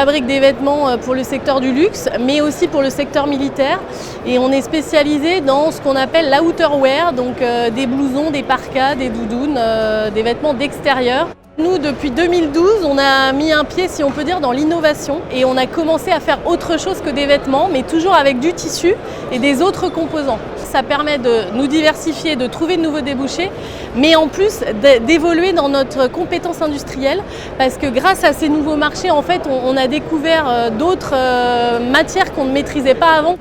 fabrique des vêtements pour le secteur du luxe, mais aussi pour le secteur militaire. Et on est spécialisé dans ce qu'on appelle l'outerwear, donc des blousons, des parkas, des doudounes, des vêtements d'extérieur. Nous, depuis 2012, on a mis un pied, si on peut dire, dans l'innovation et on a commencé à faire autre chose que des vêtements, mais toujours avec du tissu et des autres composants. Ça permet de nous diversifier, de trouver de nouveaux débouchés, mais en plus d'évoluer dans notre compétence industrielle, parce que grâce à ces nouveaux marchés, en fait, on a découvert d'autres matières qu'on ne maîtrisait pas avant.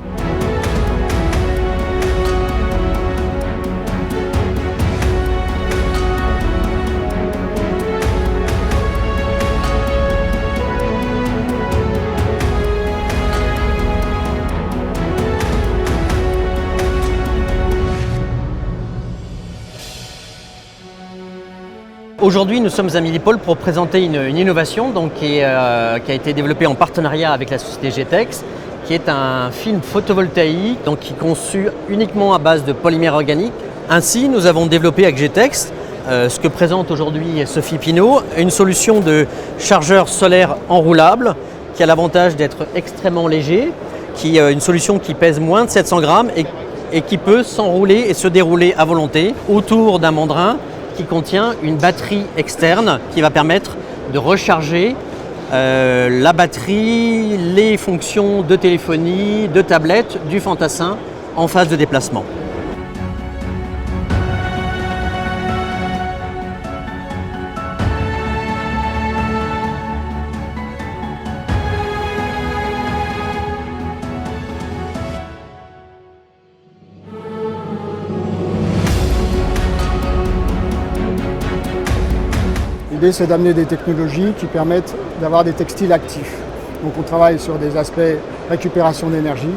Aujourd'hui, nous sommes à Milipol pour présenter une innovation qui a été développée en partenariat avec la société Getex, qui est un film photovoltaïque qui est conçu uniquement à base de polymère organique. Ainsi, nous avons développé avec Getex ce que présente aujourd'hui Sophie Pinault, une solution de chargeur solaire enroulable qui a l'avantage d'être extrêmement léger, une solution qui pèse moins de 700 grammes et qui peut s'enrouler et se dérouler à volonté autour d'un mandrin qui contient une batterie externe qui va permettre de recharger la batterie, les fonctions de téléphonie, de tablette, du fantassin en phase de déplacement. L'idée, c'est d'amener des technologies qui permettent d'avoir des textiles actifs. Donc on travaille sur des aspects récupération d'énergie,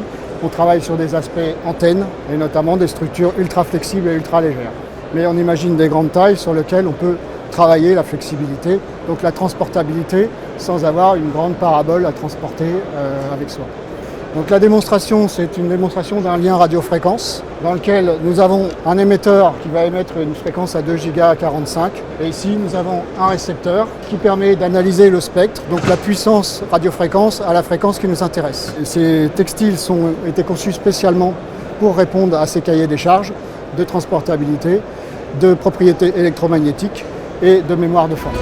on travaille sur des aspects antennes et notamment des structures ultra flexibles et ultra légères. Mais on imagine des grandes tailles sur lesquelles on peut travailler la flexibilité, donc la transportabilité sans avoir une grande parabole à transporter avec soi. Donc la démonstration, c'est une démonstration d'un lien radiofréquence dans lequel nous avons un émetteur qui va émettre une fréquence à 2 GHz 45 et ici nous avons un récepteur qui permet d'analyser le spectre, donc la puissance radiofréquence à la fréquence qui nous intéresse. Et ces textiles ont été conçus spécialement pour répondre à ces cahiers des charges de transportabilité, de propriétés électromagnétiques et de mémoire de forme.